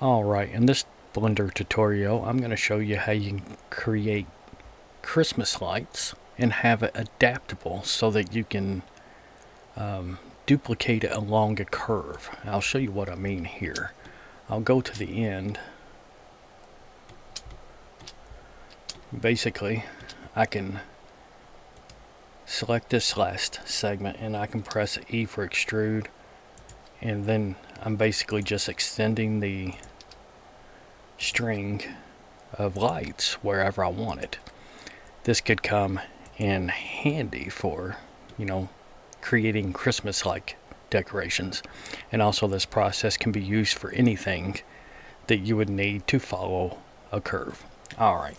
Alright, in this Blender tutorial I'm going to show you how you can create Christmas lights and have it adaptable so that you can duplicate it along a curve. I'll show you what I mean here. I'll go to the end. Basically, I can select this last segment and I can press E for extrude, and then I'm basically just extending the string of lights wherever I want it. This could come in handy for, creating Christmas-like decorations. And also this process can be used for anything that you would need to follow a curve. Alright,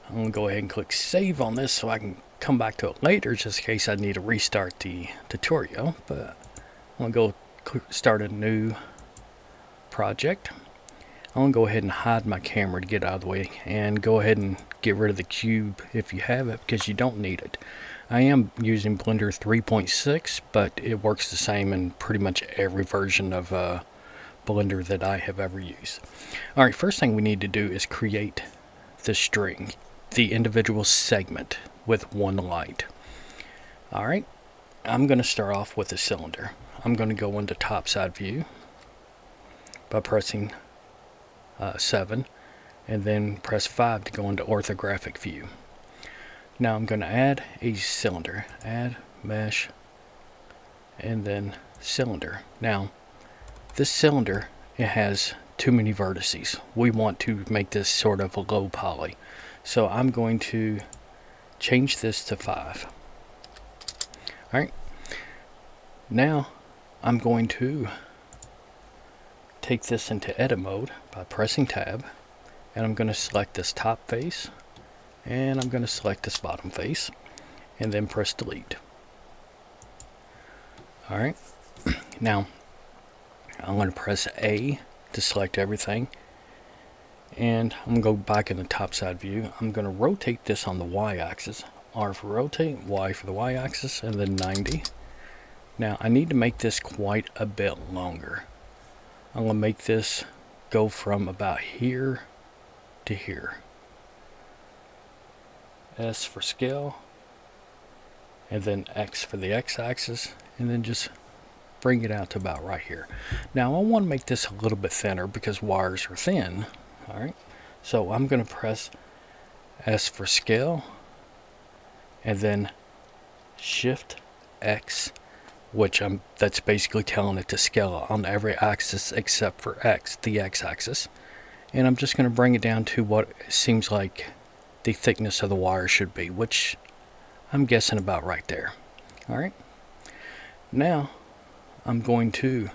I'm going to go ahead and click save on this so I can come back to it later just in case I need to restart the tutorial. But I'm going to go start a new project. I'm going to go ahead and hide my camera to get out of the way and go ahead and get rid of the cube if you have it, because you don't need it. I am using Blender 3.6, but it works the same in pretty much every version of Blender that I have ever used. Alright, first thing we need to do is create the string, the individual segment with one light. Alright, I'm going to start off with a cylinder. I'm going to go into top side view by pressing 7 and then press 5 to go into orthographic view. Now I'm going to add a cylinder, add mesh, and then cylinder. Now this cylinder, it has too many vertices. We want to make this sort of a low poly, so I'm going to change this to 5. Alright, now I'm going to take this into edit mode by pressing tab, and I'm going to select this top face and I'm going to select this bottom face and then press delete. Alright, now I'm going to press A to select everything, and I'm going to go back in the top side view. I'm going to rotate this on the Y axis, R for rotate, Y for the Y axis, and then 90. Now I need to make this quite a bit longer. I'm going to make this go from about here to here. S for scale, and then X for the X axis, and then just bring it out to about right here. Now I want to make this a little bit thinner because wires are thin. Alright, so I'm going to press S for scale and then Shift X, which that's basically telling it to scale on every axis except for X, the X axis. And I'm just going to bring it down to what seems like the thickness of the wire should be, which I'm guessing about right there. Alright, now I'm going to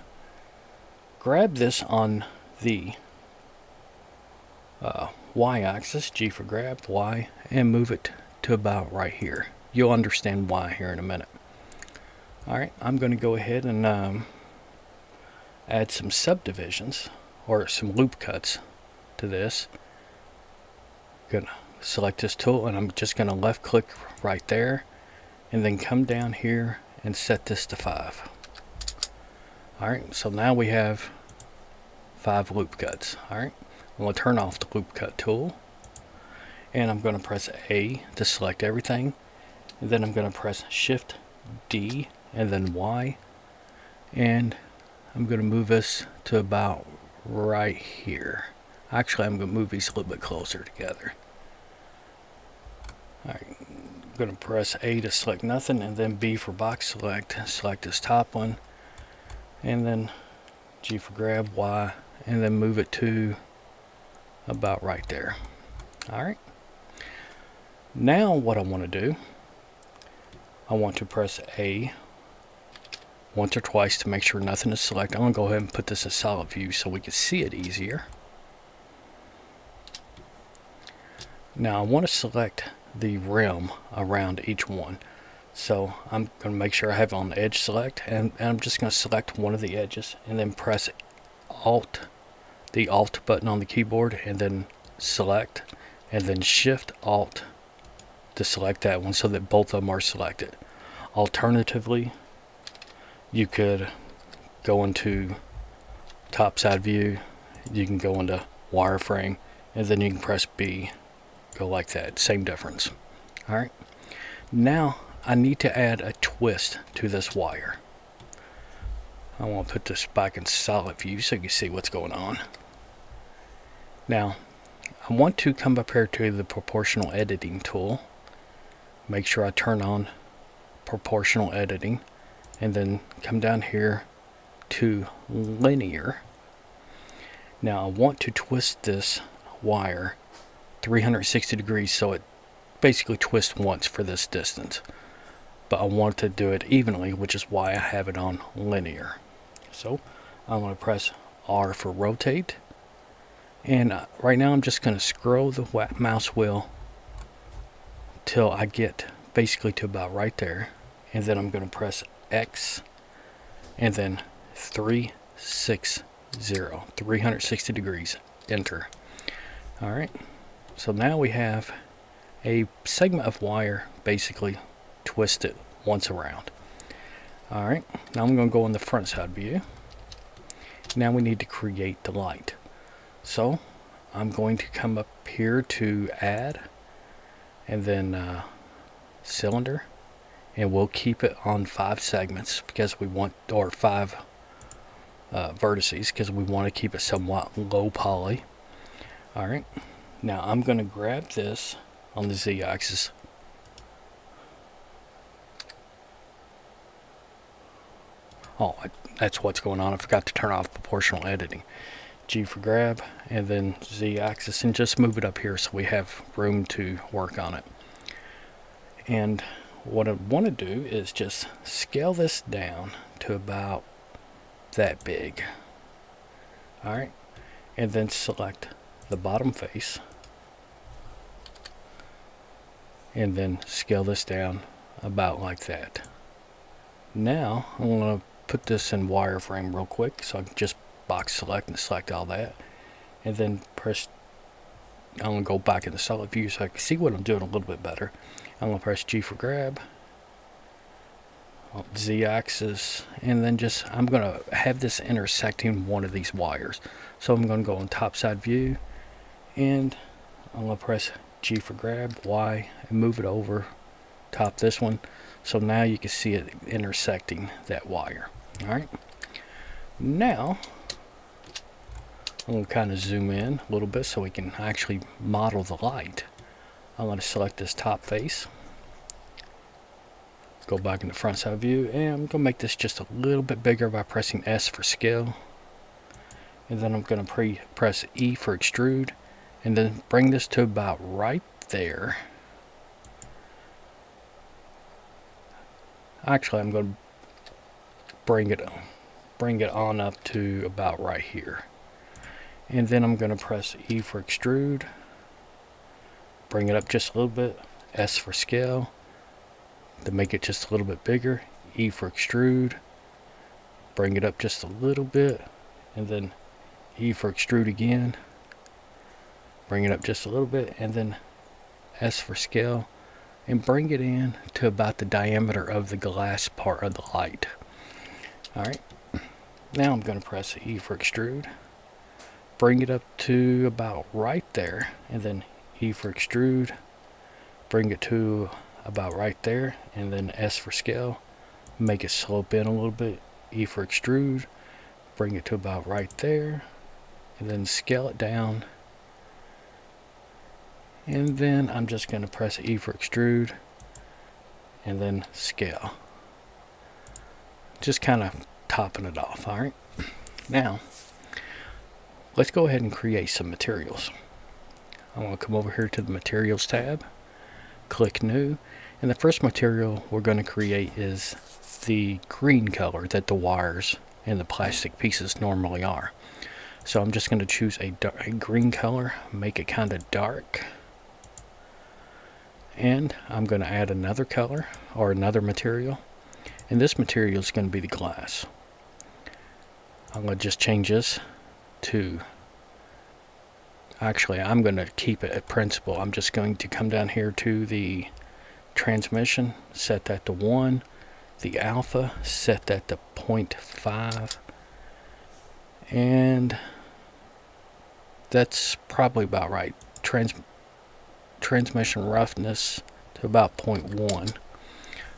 grab this on the Y axis, G for grab, Y, and move it to about right here. You'll understand why here in a minute. Alright, I'm going to go ahead and add some subdivisions or some loop cuts to this. Gonna select this tool and I'm just going to left click right there and then come down here and set this to 5. Alright, so now we have 5 loop cuts. Alright, I'm going to turn off the loop cut tool and I'm going to press A to select everything, and then I'm going to press Shift D and then Y, and I'm going to move this to about right here. Actually, I'm going to move these a little bit closer together. Alright, I'm going to press A to select nothing, and then B for box select this top one, and then G for grab, Y, and then move it to about right there. Alright, now what I want to do, I want to press A once or twice to make sure nothing is selected. I'm going to go ahead and put this in solid view so we can see it easier. Now I want to select the rim around each one, so I'm going to make sure I have it on the edge select, and I'm just going to select one of the edges and then press the Alt button on the keyboard and then select, and then Shift Alt to select that one so that both of them are selected. Alternatively, you could go into top side view you can go into wireframe, and then you can press B, go like that, same difference. Alright, now I need to add a twist to this wire. I want to put this back in solid view so you can see what's going on. Now I want to come up here to the proportional editing tool, make sure I turn on proportional editing, and then come down here to linear. Now I want to twist this wire 360 degrees so it basically twists once for this distance, but I want to do it evenly, which is why I have it on linear. So I'm going to press R for rotate, and right now I'm just going to scroll the mouse wheel till I get basically to about right there, and then I'm going to press X and then 360 degrees, enter. Alright, so now we have a segment of wire basically twisted once around. Alright, now I'm going to go in the front side view. Now we need to create the light. So I'm going to come up here to add, and then cylinder, and we'll keep it on 5 segments because we want, or 5 vertices, because we want to keep it somewhat low poly. Alright, now I'm going to grab this on the Z-axis. Oh, that's what's going on. I forgot to turn off proportional editing. G for grab, and then Z-axis, and just move it up here so we have room to work on it. And what I want to do is just scale this down to about that big. Alright, and then select the bottom face, and then scale this down about like that. Now I'm going to put this in wireframe real quick, so I can just box select and select all that, and then press, I'm going to go back into solid view so I can see what I'm doing a little bit better. I'm going to press G for grab, Z-axis, and then just, I'm going to have this intersecting one of these wires. So I'm going to go on top side view, and I'm going to press G for grab, Y, and move it over top this one. So now you can see it intersecting that wire. Alright, now I'm going to kind of zoom in a little bit so we can actually model the light. I'm going to select this top face, go back in the front side view, and I'm going to make this just a little bit bigger by pressing S for scale, and then I'm going to press E for extrude, and then bring this to about right there. Actually, I'm going to bring it on up to about right here, and then I'm going to press E for extrude, bring it up just a little bit, S for scale to make it just a little bit bigger, E for extrude, bring it up just a little bit, and then E for extrude again, bring it up just a little bit, and then S for scale, and bring it in to about the diameter of the glass part of the light. Alright, now I'm going to press E for extrude, bring it up to about right there, and then E for extrude, bring it to about right there, and then S for scale, make it slope in a little bit, E for extrude, bring it to about right there, and then scale it down, and then I'm just going to press E for extrude and then scale, just kind of topping it off. Alright, now let's go ahead and create some materials. I'm going to come over here to the materials tab, click new, and the first material we're going to create is the green color that the wires and the plastic pieces normally are. So I'm just going to choose a green color, make it kind of dark, and I'm going to add another color or another material, and this material is going to be the glass. I'm going to just change this to, actually I'm going to keep it at principle. I'm just going to come down here to the transmission, set that to 1, the alpha, set that to 0.5, and that's probably about right. Transmission roughness to about 0.1.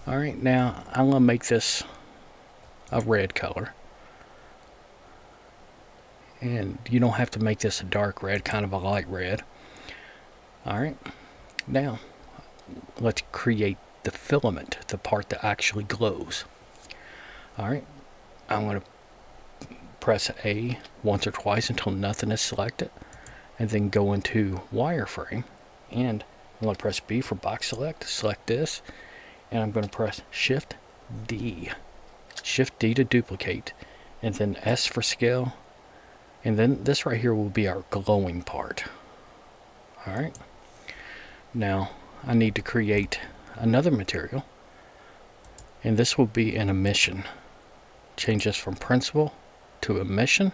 Alright, now I'm going to make this a red color. And you don't have to make this a dark red, kind of a light red. Alright, now let's create the filament, the part that actually glows. Alright, I'm going to press A once or twice until nothing is selected, and then go into wireframe, and I'm going to press B for box select this, and I'm going to press Shift D to duplicate, and then S for scale, and then this right here will be our glowing part. Alright, now I need to create another material, and this will be an emission. Change this from principal to emission,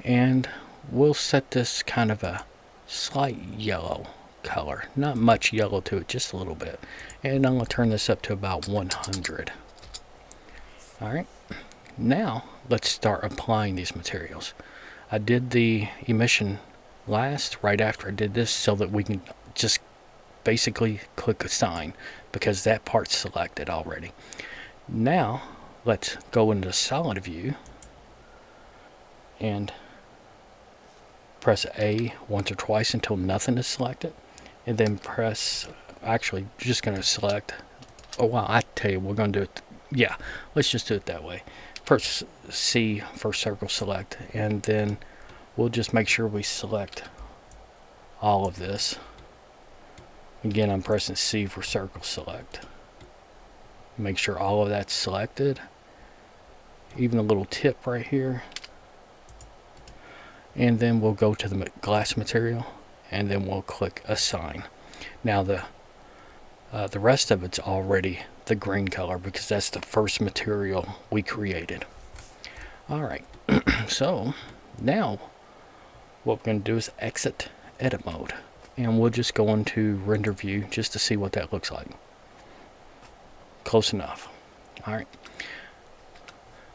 and we'll set this kind of a slight yellow color, not much yellow to it, just a little bit, and I'm going to turn this up to about 100. Alright, now let's start applying these materials. I did the emission last, right after I did this, so that we can just basically click assign, because that part's selected already. Now let's go into solid view and press A once or twice until nothing is selected, and then press, actually just going to select, oh wow, I tell you, we're going to do it, yeah, let's just do it that way. Press C for circle select, and then we'll just make sure we select all of this. Again, I'm pressing C for circle select. Make sure all of that's selected, even a little tip right here, and then we'll go to the glass material, and then we'll click assign. Now the rest of it's already the green color, because that's the first material we created. Alright, so now what we're going to do is exit edit mode, and we'll just go into render view just to see what that looks like. Close enough. Alright,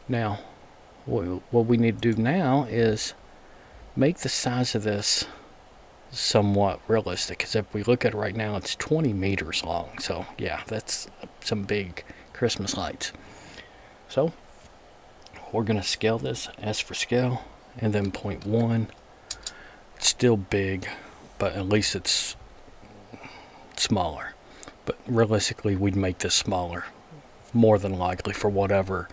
now what we need to do now is make the size of this somewhat realistic, because if we look at it right now, it's 20 meters long. So yeah, that's some big Christmas lights. So we're going to scale this, S for scale, and then 0.1. It's still big, but at least it's smaller. But realistically, we'd make this smaller, more than likely, for whatever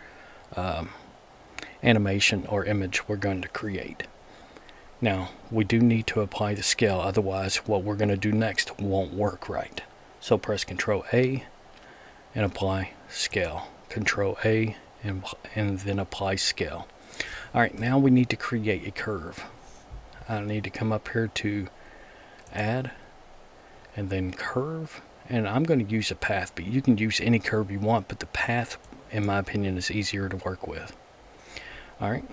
animation or image we're going to create. Now, we do need to apply the scale, otherwise what we're going to do next won't work right. So press Ctrl A and apply scale. Ctrl A and then apply scale. Alright, now we need to create a curve. I need to come up here to add and then curve, and I'm going to use a path, but you can use any curve you want, but the path, in my opinion, is easier to work with. Alright,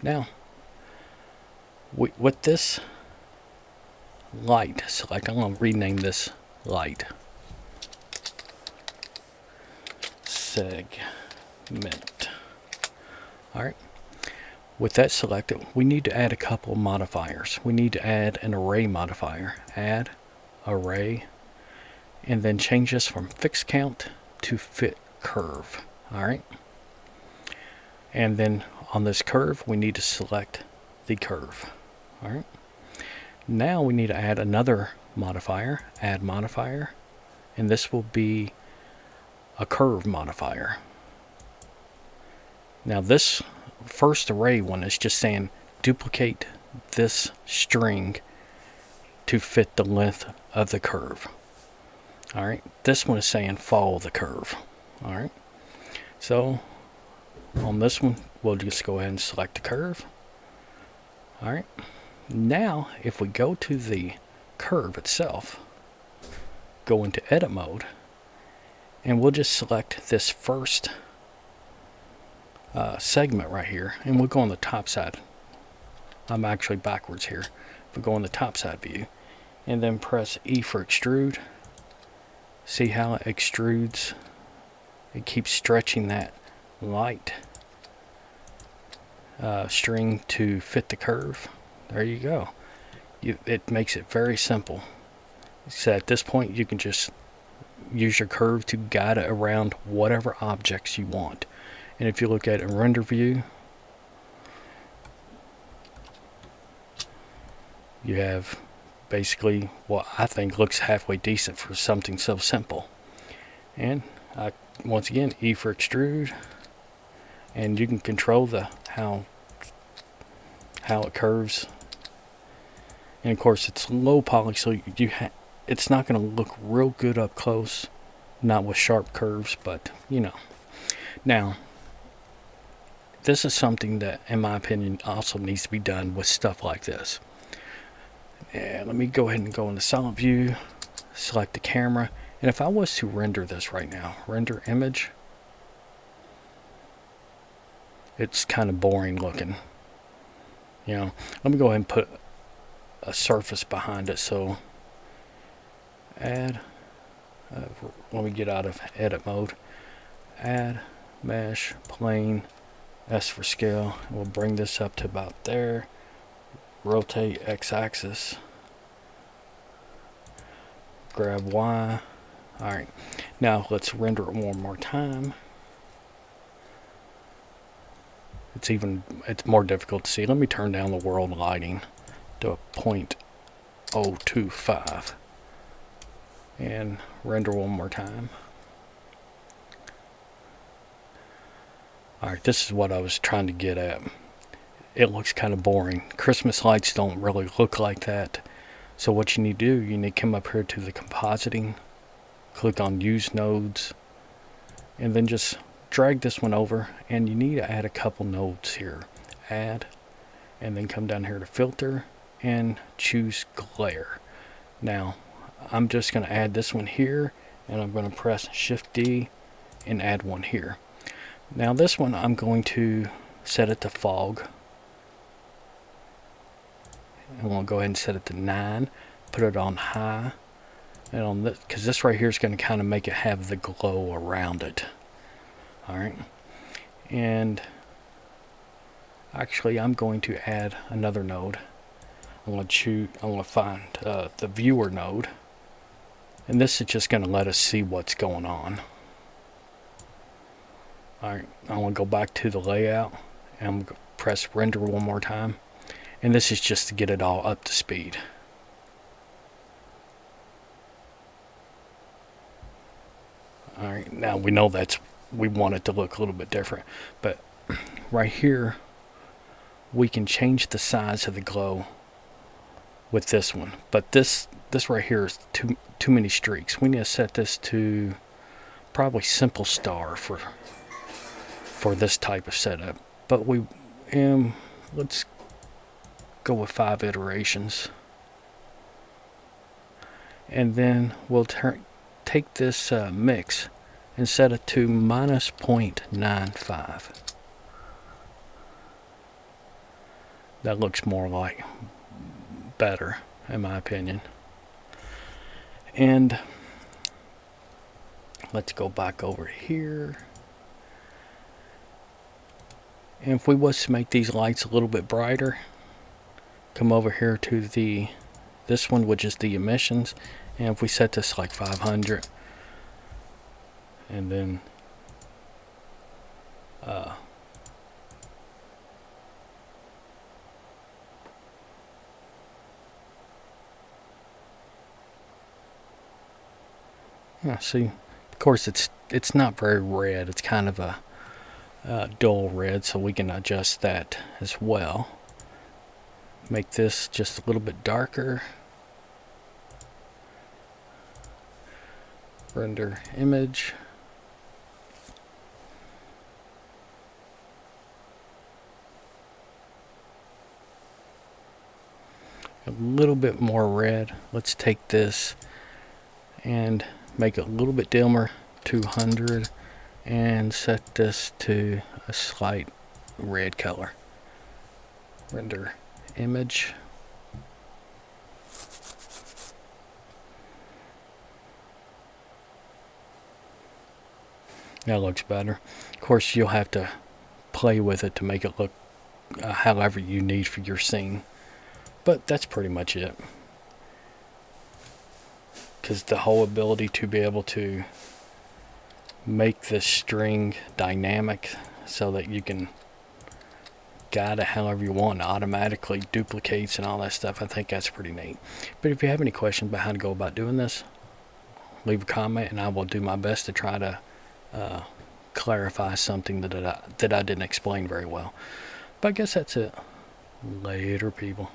now with this light select, I'm going to rename this light segment. Alright, with that selected, we need to add a couple of modifiers. We need to add an array modifier, add array, and then change this from fixed count to fit curve. Alright, and then on this curve we need to select the curve. Alright, now we need to add another modifier, add modifier, and this will be a curve modifier. Now this first array one is just saying duplicate this string to fit the length of the curve. Alright, this one is saying follow the curve. Alright, so on this one we'll just go ahead and select the curve. Alright, now if we go to the curve itself, go into edit mode, and we'll just select this first segment right here, and we'll go on the top side. I'm actually backwards here, but go on the top side view, and then press E for extrude. See how it extrudes? It keeps stretching that light string to fit the curve. there you go. It makes it very simple. So at this point you can just use your curve to guide it around whatever objects you want. And if you look at a render view, you have basically what I think looks halfway decent for something so simple. And once again, E for extrude, and you can control the how it curves. And of course it's low poly, so it's not going to look real good up close, not with sharp curves, but you know. Now this is something that in my opinion also needs to be done with stuff like this. And let me go ahead and go into solid view, select the camera, and if I was to render this right now, render image, it's kind of boring looking. You know, let me go ahead and put a surface behind it. So add, let me get out of edit mode, add mesh plane, S for scale, and we'll bring this up to about there, rotate x-axis, grab Y. Alright, now let's render it one more time. It's more difficult to see. Let me turn down the world lighting to 0.025 and render one more time. Alright, this is what I was trying to get at. It looks kind of boring. Christmas lights don't really look like that. So what you need to do, you need to come up here to the compositing, click on use nodes, and then just drag this one over, and you need to add a couple nodes here. Add, and then come down here to filter and choose glare. Now I'm just going to add this one here, and I'm going to press Shift D and add one here. Now this one I'm going to set it to fog, and we'll go ahead and set it to 9, put it on high, and on this, because this right here is going to kind of make it have the glow around it. Alright, and actually I'm going to add another node. I'm going to find the viewer node, and this is just going to let us see what's going on. Alright, I'm going to go back to the layout, and I'm going to press render one more time, and this is just to get it all up to speed. Alright, now we know we want it to look a little bit different, but right here we can change the size of the glow with this one, but this right here is too many streaks. We need to set this to probably simple star for this type of setup, but let's go with 5 iterations, and then we'll take this mix and set it to -0.95. That looks more like better in my opinion. And let's go back over here, and if we was to make these lights a little bit brighter, come over here to this one, which is the emissions, and if we set this like 500, and then yeah, see, of course it's not very red. It's kind of a dull red, so we can adjust that as well. Make this just a little bit darker. Render image. A little bit more red. Let's take this and make it a little bit dimmer, 200, and set this to a slight red color. Render image. That looks better. Of course, you'll have to play with it to make it look however you need for your scene. But that's pretty much it. Because the whole ability to be able to make the string dynamic so that you can guide it however you want, automatically duplicates and all that stuff, I think that's pretty neat. But if you have any questions about how to go about doing this, leave a comment and I will do my best to try to clarify something that I didn't explain very well. But I guess that's it. Later, people.